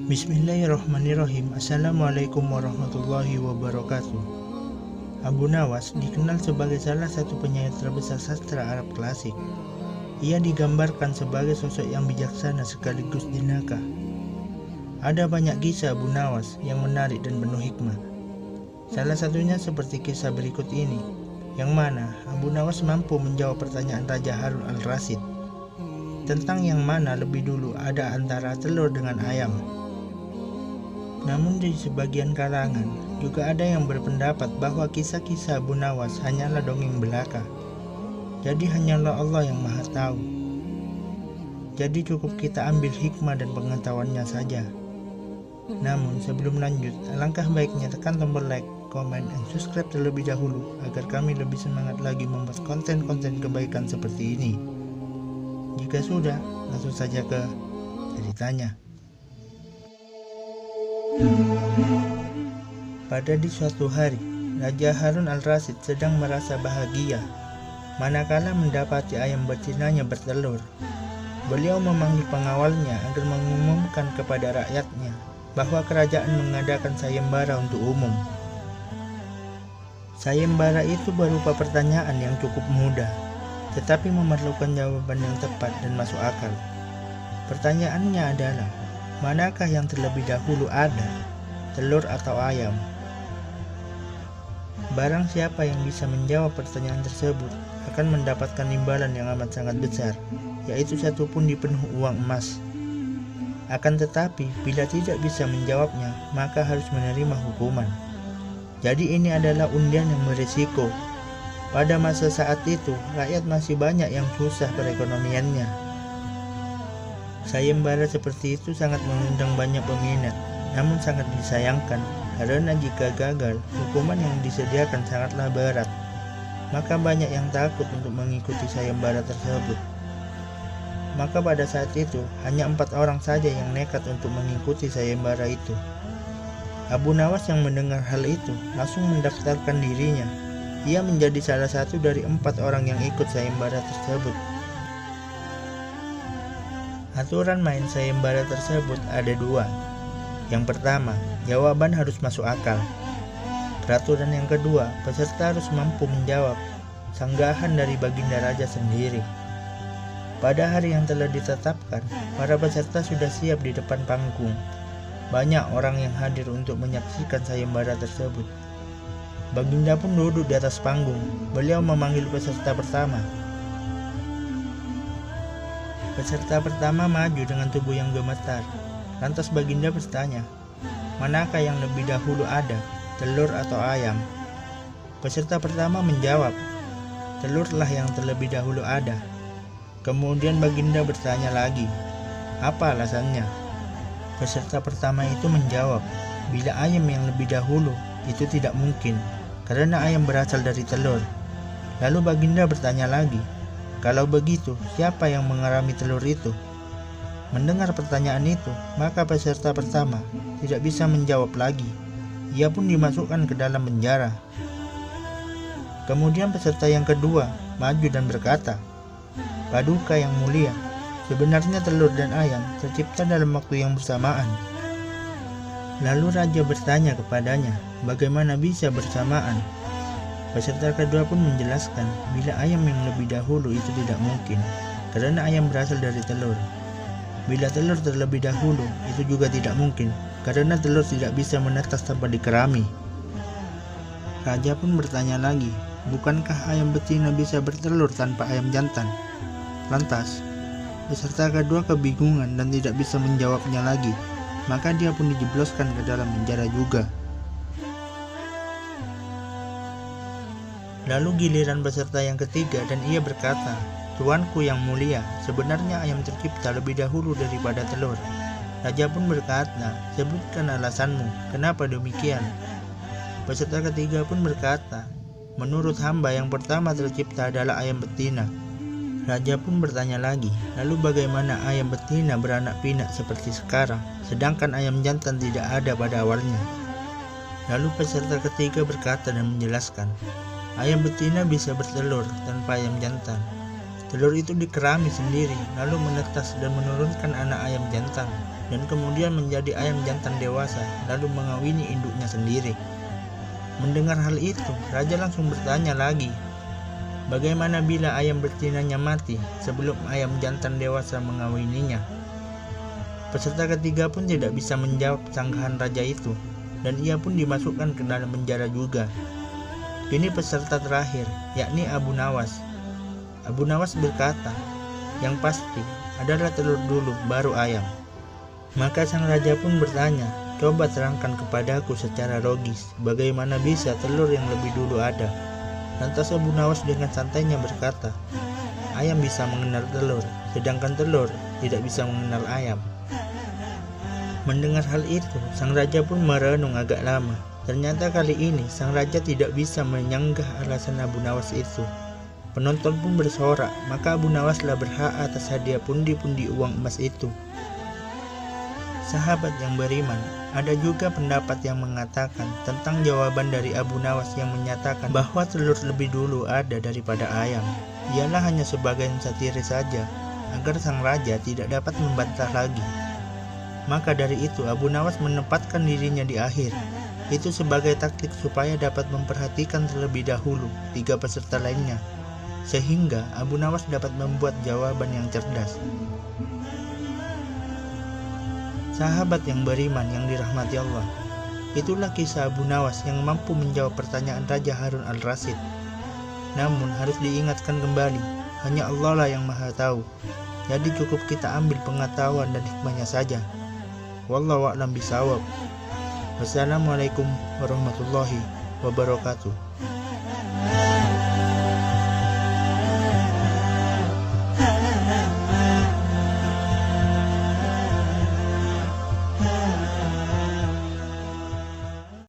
Bismillahirrahmanirrahim. Assalamualaikum warahmatullahi wabarakatuh. Abu Nawas dikenal sebagai salah satu penyair terbesar sastra Arab klasik. Ia digambarkan sebagai sosok yang bijaksana sekaligus jenaka. Ada banyak kisah Abu Nawas yang menarik dan penuh hikmah. Salah satunya seperti kisah berikut ini, yang mana Abu Nawas mampu menjawab pertanyaan Raja Harun al-Rasyid tentang yang mana lebih dulu ada antara telur dengan ayam. Namun di sebagian kalangan juga ada yang berpendapat bahwa kisah-kisah Abu Nawas hanyalah dongeng belaka. Jadi hanyalah Allah yang Maha Tahu. Jadi cukup kita ambil hikmah dan pengetahuannya saja. Namun sebelum lanjut, alangkah baiknya tekan tombol like, komen, dan subscribe terlebih dahulu agar kami lebih semangat lagi membuat konten-konten kebaikan seperti ini. Jika sudah, langsung saja ke ceritanya. Pada di suatu hari, Raja Harun al-Rasyid sedang merasa bahagia manakala mendapati ayam betinanya bertelur. Beliau memanggil pengawalnya agar mengumumkan kepada rakyatnya bahwa kerajaan mengadakan sayembara untuk umum. Sayembara itu berupa pertanyaan yang cukup mudah, tetapi memerlukan jawaban yang tepat dan masuk akal. Pertanyaannya adalah, manakah yang terlebih dahulu ada, telur atau ayam? Barang siapa yang bisa menjawab pertanyaan tersebut akan mendapatkan imbalan yang amat sangat besar, yaitu 1 pundi penuh uang emas. Akan tetapi, bila tidak bisa menjawabnya, maka harus menerima hukuman. Jadi ini adalah undian yang berisiko. Pada masa saat itu, rakyat masih banyak yang susah perekonomiannya. Sayembara seperti itu sangat mengundang banyak peminat, namun sangat disayangkan karena jika gagal, hukuman yang disediakan sangatlah berat. Maka banyak yang takut untuk mengikuti sayembara tersebut. Maka pada saat itu, hanya 4 orang saja yang nekat untuk mengikuti sayembara itu. Abu Nawas yang mendengar hal itu langsung mendaftarkan dirinya. Ia menjadi salah satu dari 4 orang yang ikut sayembara tersebut. Aturan main sayembara tersebut ada 2. Yang pertama, jawaban harus masuk akal. Peraturan yang kedua, peserta harus mampu menjawab sanggahan dari baginda raja sendiri. Pada hari yang telah ditetapkan, para peserta sudah siap di depan panggung. Banyak orang yang hadir untuk menyaksikan sayembara tersebut. Baginda pun duduk di atas panggung. Beliau memanggil peserta pertama. Peserta pertama maju dengan tubuh yang gemetar. Lantas baginda bertanya, manakah yang lebih dahulu ada, telur atau ayam? Peserta pertama menjawab, telurlah yang terlebih dahulu ada. Kemudian baginda bertanya lagi, apa alasannya? Peserta pertama itu menjawab, bila ayam yang lebih dahulu, itu tidak mungkin, karena ayam berasal dari telur. Lalu baginda bertanya lagi, kalau begitu, siapa yang mengerami telur itu? Mendengar pertanyaan itu, maka peserta pertama tidak bisa menjawab lagi. Ia pun dimasukkan ke dalam penjara. Kemudian peserta yang kedua maju dan berkata, Paduka yang mulia, sebenarnya telur dan ayam tercipta dalam waktu yang bersamaan. Lalu raja bertanya kepadanya, bagaimana bisa bersamaan? Peserta kedua pun menjelaskan bila ayam yang lebih dahulu itu tidak mungkin, karena ayam berasal dari telur. Bila telur terlebih dahulu itu juga tidak mungkin, karena telur tidak bisa menetas tanpa dikerami. Raja pun bertanya lagi, bukankah ayam betina bisa bertelur tanpa ayam jantan? Lantas, peserta kedua kebingungan dan tidak bisa menjawabnya lagi, maka dia pun dijebloskan ke dalam penjara juga. Lalu giliran peserta yang ketiga dan ia berkata, Tuanku yang mulia, sebenarnya ayam tercipta lebih dahulu daripada telur. Raja pun berkata, sebutkan alasanmu, kenapa demikian? Peserta ketiga pun berkata, menurut hamba yang pertama tercipta adalah ayam betina. Raja pun bertanya lagi, lalu bagaimana ayam betina beranak pinak seperti sekarang, sedangkan ayam jantan tidak ada pada awalnya? Lalu peserta ketiga berkata dan menjelaskan, ayam betina bisa bertelur tanpa ayam jantan. Telur itu dikerami sendiri, lalu menetas dan menurunkan anak ayam jantan, dan kemudian menjadi ayam jantan dewasa, lalu mengawini induknya sendiri. Mendengar hal itu, raja langsung bertanya lagi, bagaimana bila ayam betinanya mati sebelum ayam jantan dewasa mengawininya? Peserta ketiga pun tidak bisa menjawab sanggahan raja itu, dan ia pun dimasukkan ke dalam penjara juga. Kini peserta terakhir, yakni Abu Nawas. Abu Nawas berkata, yang pasti adalah telur dulu baru ayam. Maka sang raja pun bertanya, coba terangkan kepadaku secara logis, bagaimana bisa telur yang lebih dulu ada? Lantas Abu Nawas dengan santainya berkata, ayam bisa mengenal telur, sedangkan telur tidak bisa mengenal ayam. Mendengar hal itu, sang raja pun merenung agak lama. Ternyata kali ini sang raja tidak bisa menyanggah alasan Abu Nawas itu. Penonton pun bersorak, maka Abu Nawaslah berhak atas hadiah pundi-pundi uang emas itu. Sahabat yang beriman, ada juga pendapat yang mengatakan tentang jawaban dari Abu Nawas yang menyatakan bahwa telur lebih dulu ada daripada ayam. Ialah hanya sebagai satiris saja, agar sang raja tidak dapat membantah lagi. Maka dari itu Abu Nawas menempatkan dirinya di akhir. Itu sebagai taktik supaya dapat memperhatikan terlebih dahulu tiga peserta lainnya, sehingga Abu Nawas dapat membuat jawaban yang cerdas. Sahabat yang beriman yang dirahmati Allah, itulah kisah Abu Nawas yang mampu menjawab pertanyaan Raja Harun al-Rasyid. Namun harus diingatkan kembali, hanya Allah lah yang maha tahu. Jadi cukup kita ambil pengetahuan dan hikmahnya saja. Wallahu a'lam bishawab. Wassalamualaikum warahmatullahi wabarakatuh.